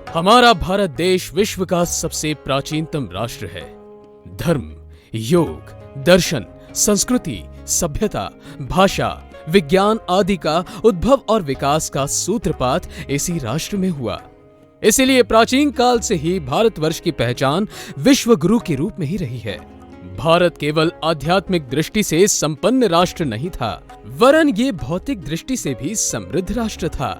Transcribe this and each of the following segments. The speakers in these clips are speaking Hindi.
हमारा भारत देश विश्व का सबसे प्राचीनतम राष्ट्र है। धर्म, योग, दर्शन, संस्कृति, सभ्यता, भाषा, विज्ञान आदि का उद्भव और विकास का सूत्रपात इसी राष्ट्र में हुआ। इसीलिए प्राचीन काल से ही भारतवर्ष की पहचान विश्व गुरु के रूप में ही रही है। भारत केवल आध्यात्मिक दृष्टि से संपन्न राष्ट्र नहीं था, वरन ये भौतिक दृष्टि से भी समृद्ध राष्ट्र था।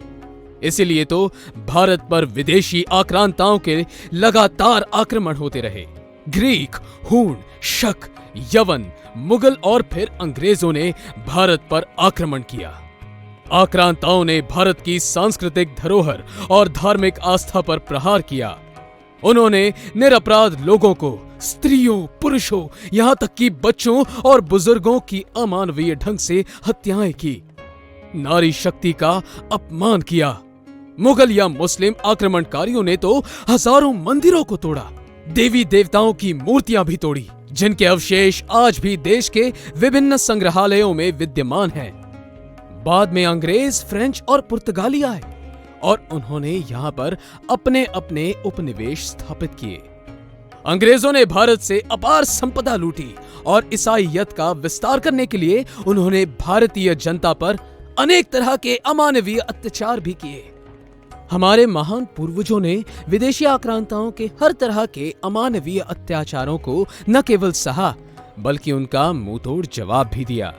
इसीलिए तो भारत पर विदेशी आक्रांताओं के लगातार आक्रमण होते रहे। ग्रीक, हूण, शक, यवन, मुगल और फिर अंग्रेजों ने भारत पर आक्रमण किया। आक्रांताओं ने भारत की सांस्कृतिक धरोहर और धार्मिक आस्था पर प्रहार किया। उन्होंने निरपराध लोगों को, स्त्रियों, पुरुषों, यहां तक कि बच्चों और बुजुर्गों की अमानवीय ढंग से हत्याएं की। नारी शक्ति का अपमान किया। मुगल या मुस्लिम आक्रमणकारियों ने तो हजारों मंदिरों को तोड़ा, देवी देवताओं की मूर्तियां भी तोड़ी, जिनके अवशेष आज भी देश के विभिन्न संग्रहालयों में विद्यमान हैं। बाद में अंग्रेज, फ्रेंच और पुर्तगाली आए और उन्होंने यहां पर अपने अपने उपनिवेश स्थापित किए। अंग्रेजों ने भारत से अपार संपदा लूटी और ईसाईयत का विस्तार करने के लिए उन्होंने भारतीय जनता पर अनेक तरह के अमानवीय अत्याचार भी किए। हमारे महान पूर्वजों ने विदेशी आक्रांताओं के हर तरह के अमानवीय अत्याचारों को न केवल सहा, बल्कि उनका मुंहतोड़ जवाब भी दिया।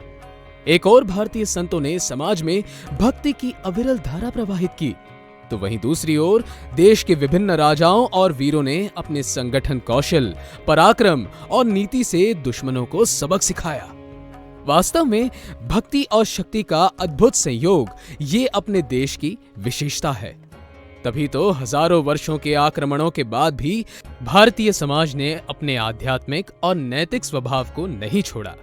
एक और भारतीय संतों ने समाज में भक्ति की अविरल धारा प्रवाहित की, तो वहीं दूसरी ओर देश के विभिन्न राजाओं और वीरों ने अपने संगठन कौशल, पराक्रम और नीति से दुश्मनों को सबक सिखाया। वास्तव में भक्ति और शक्ति का अद्भुत संयोग ये अपने देश की विशेषता है। तभी तो हजारों वर्षों के आक्रमणों के बाद भी भारतीय समाज ने अपने आध्यात्मिक और नैतिक स्वभाव को नहीं छोड़ा।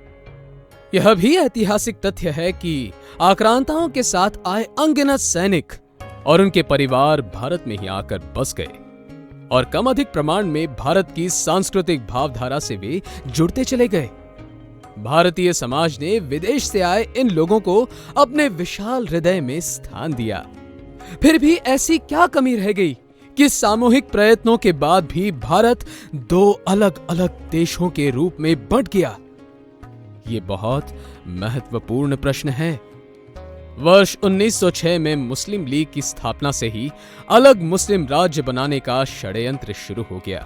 यह भी ऐतिहासिक तथ्य है कि आक्रांताओं के साथ आए अनगिनत सैनिक और उनके परिवार भारत में ही आकर बस गए और कम अधिक प्रमाण में भारत की सांस्कृतिक भावधारा से वे जुड़ते चले गए। भारतीय समाज ने विदेश से आए इन लोगों को अपने विशाल हृदय में स्थान दिया। फिर भी ऐसी क्या कमी रह गई कि सामूहिक प्रयत्नों के बाद भी भारत दो अलग अलग देशों के रूप में बंट गया? ये बहुत महत्वपूर्ण प्रश्न है। वर्ष 1906 में मुस्लिम लीग की स्थापना से ही अलग मुस्लिम राज्य बनाने का षड्यंत्र शुरू हो गया,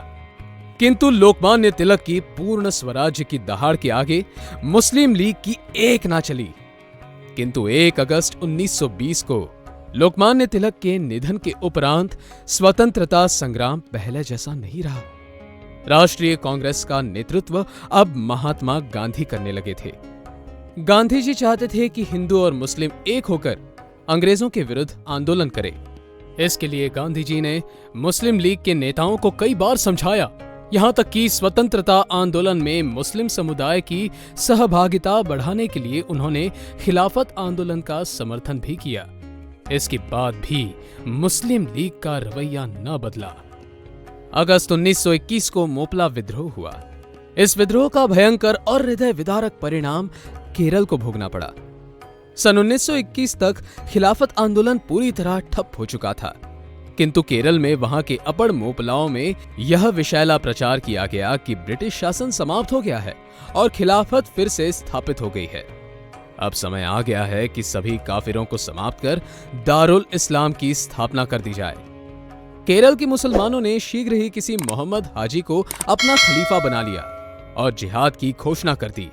किंतु लोकमान्य तिलक की पूर्ण स्वराज्य की दहाड़ के आगे मुस्लिम लीग की एक ना चली। किंतु 1 अगस्त 1920 को लोकमान्य तिलक के निधन के उपरांत स्वतंत्रता संग्राम पहले जैसा नहीं रहा। राष्ट्रीय कांग्रेस का नेतृत्व अब महात्मा गांधी करने लगे थे। गांधी जी चाहते थे कि हिंदू और मुस्लिम एक होकर अंग्रेजों के विरुद्ध आंदोलन करें। इसके लिए गांधी जी ने मुस्लिम लीग के नेताओं को कई बार समझाया, यहां तक कि स्वतंत्रता आंदोलन में मुस्लिम समुदाय की सहभागिता बढ़ाने के लिए उन्होंने खिलाफत आंदोलन का समर्थन भी किया। इसके बाद भी मुस्लिम लीग का रवैया न बदला। अगस्त 1921 को मोपला विद्रोह हुआ। इस विद्रोह का भयंकर और हृदय विदारक परिणाम केरल को भोगना पड़ा। सन 1921 तक खिलाफत आंदोलन पूरी तरह ठप हो चुका था, किंतु केरल में वहां के अपड़ मोपलाओं में यह विशैला प्रचार किया गया कि ब्रिटिश शासन समाप्त हो गया है और खिलाफत फिर से स्थापित हो गई है। अब समय आ गया है कि सभी काफिरों को समाप्त कर दारुल इस्लाम की स्थापना कर दी जाए। केरल के मुसलमानों ने शीघ्र ही किसी मोहम्मद हाजी को अपना खलीफा बना लिया और जिहाद की घोषणा कर दी।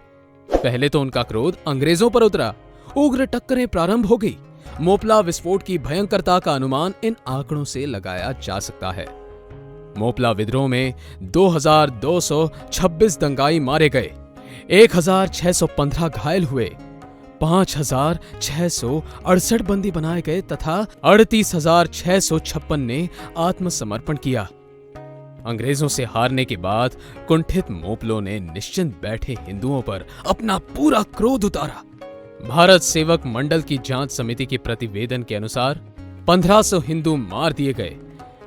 पहले तो उनका क्रोध अंग्रेजों पर उतरा, उग्र टक्करें प्रारंभ हो गई। मोपला विस्फोट की भयंकरता का अनुमान इन आंकड़ों से लगाया जा सकता है। मोपला विद्रोह में 2226 दंगाई मारे गए, 1615 घायल हुए, 5668 बंदी बनाए गए तथा 38,656 ने आत्मसमर्पण किया। अंग्रेजों से हारने के बाद कुंठित मोपलों ने निश्चिंत बैठे हिंदुओं पर अपना पूरा क्रोध उतारा। भारत सेवक मंडल की जांच समिति के प्रतिवेदन के अनुसार 1500 हिंदू मार दिए गए,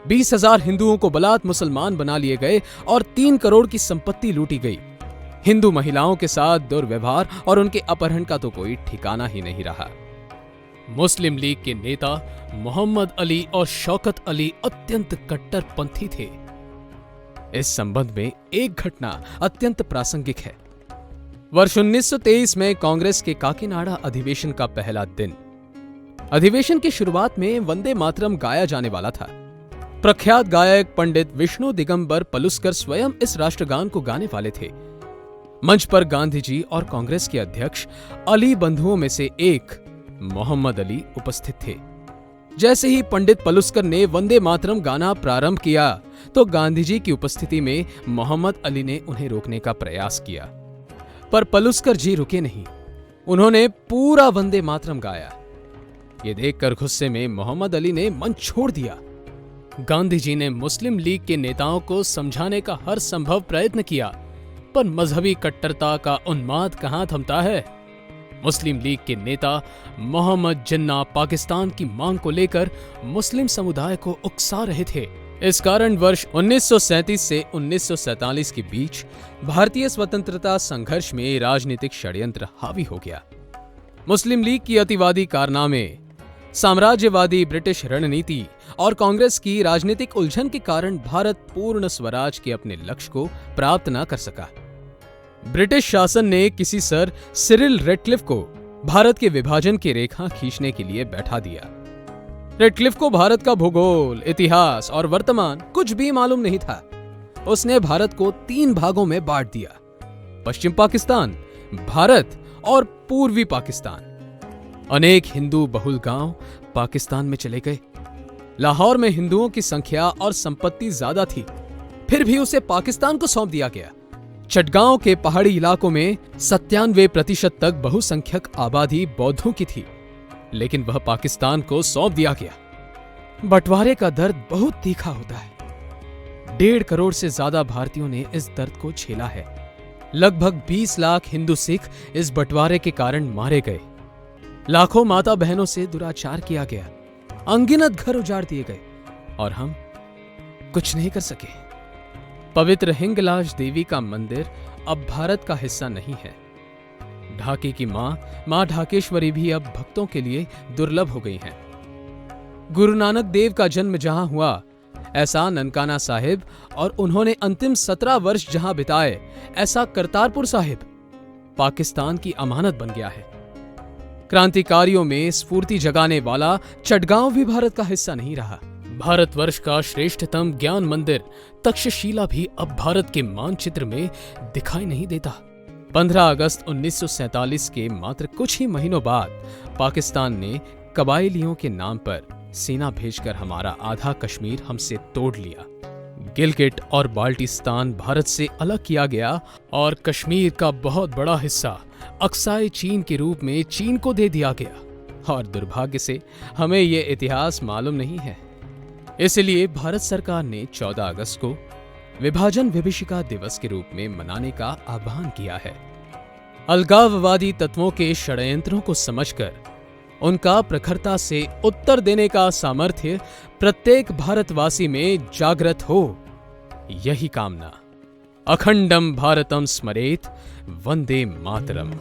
20,000 हिंदुओं को बलात् मुसलमान बना लिए गए और 3 करोड़ की संपत्ति लूटी गई। हिंदू महिलाओं के साथ दुर्व्यवहार और उनके अपहरण का तो कोई ठिकाना ही नहीं रहा। मुस्लिम लीग के नेता मोहम्मद अली और शौकत अली अत्यंत कट्टरपंथी थे। इस संबंध में एक घटना अत्यंत प्रासंगिक है। वर्ष 1923 में कांग्रेस के काकीनाडा अधिवेशन का पहला दिन। अधिवेशन की शुरुआत में वंदे मातरम गाया जाने वाला था। प्रख्यात गायक पंडित विष्णु दिगंबर पलुस्कर स्वयं इस राष्ट्रगान को गाने वाले थे। मंच पर गांधी जी और कांग्रेस के अध्यक्ष अली बंधुओं में से एक मोहम्मद अली उपस्थित थे। जैसे ही पंडित पलुस्कर ने वंदे मातरम गाना प्रारंभ किया तो गांधी जी की उपस्थिति में मोहम्मद अली ने उन्हें रोकने का प्रयास किया, पर पलुस्कर जी रुके नहीं। उन्होंने पूरा वंदे मातरम गाया। ये देखकर गुस्से में मोहम्मद अली ने मंच छोड़ दिया। गांधी जी ने मुस्लिम लीग के नेताओं को समझाने का हर संभव प्रयत्न किया, पर मजहबी कट्टरता का उन्माद कहां थमता है। मुस्लिम लीग के नेता मोहम्मद जिन्ना पाकिस्तान की मांग को लेकर मुस्लिम समुदाय को उकसा रहे थे। इस कारण वर्ष 1937 से 1947 के बीच भारतीय स्वतंत्रता संघर्ष में राजनीतिक षड्यंत्र हावी हो गया। मुस्लिम लीग की अतिवादी कारनामे, साम्राज्यवादी ब्रिटिश रणनीति और कांग्रेस की राजनीतिक उलझन के कारण भारत पूर्ण स्वराज के अपने लक्ष्य को प्राप्त न कर सका। ब्रिटिश शासन ने किसी सर सिरिल रेडक्लिफ को भारत के विभाजन की रेखा खींचने के लिए बैठा दिया। रेडक्लिफ को भारत का भूगोल, इतिहास और वर्तमान कुछ भी मालूम नहीं था। उसने भारत को 3 भागों में बांट दिया: पश्चिम पाकिस्तान, भारत और पूर्वी पाकिस्तान। अनेक हिंदू बहुल गांव पाकिस्तान में चले गए। लाहौर में हिंदुओं की संख्या और संपत्ति ज्यादा थी, फिर भी उसे पाकिस्तान को सौंप दिया गया। चटगांव के पहाड़ी इलाकों में 97% तक बहुसंख्यक आबादी बौद्धों की थी, लेकिन वह पाकिस्तान को सौंप दिया गया। बंटवारे का दर्द बहुत तीखा होता है। 1.5 करोड़ से ज्यादा भारतीयों ने इस दर्द को झेला है। लगभग 20 लाख हिंदू सिख इस बंटवारे के कारण मारे गए। लाखों माता बहनों से दुराचार किया गया, अनगिनत घर उजाड़ दिए गए और हम कुछ नहीं कर सके। पवित्र हिंगलाज देवी का मंदिर अब भारत का हिस्सा नहीं है। ढाके की मां ढाकेश्वरी भी अब भक्तों के लिए दुर्लभ हो गई हैं। गुरु नानक देव का जन्म जहां हुआ, ऐसा ननकाना साहिब और उन्होंने अंतिम 17 वर्ष जहां बिताए, ऐसा करतारपुर साहिब पाकिस्तान की अमानत बन गया है। क्रांतिकारियों में स्फूर्ति जगाने वाला चटगांव भी भारत का हिस्सा नहीं रहा। भारतवर्ष का श्रेष्ठतम ज्ञान मंदिर तक्षशिला भी अब भारत के मानचित्र में दिखाई नहीं देता। 15 अगस्त 1947 के मात्र कुछ ही महीनों बाद पाकिस्तान ने कबायलियों के नाम पर सेना भेजकर हमारा आधा कश्मीर हमसे तोड़ लिया। गिलगिट और बाल्टिस्तान भारत से अलग किया गया और कश्मीर का बहुत बड़ा हिस्सा अक्साई चीन के रूप में चीन को दे दिया गया। और दुर्भाग्य से हमें ये इतिहास मालूम नहीं है। इसलिए भारत सरकार ने 14 अगस्त को विभाजन विभीषिका दिवस के रूप में मनाने का आह्वान किया है। अलगाववादी तत्वों के षड्यंत्रों को समझकर उनका प्रखरता से उत्तर देने का सामर्थ्य प्रत्येक भारतवासी में जागृत हो, यही कामना। अखंडम भारतम स्मरेत, वंदे मातरम।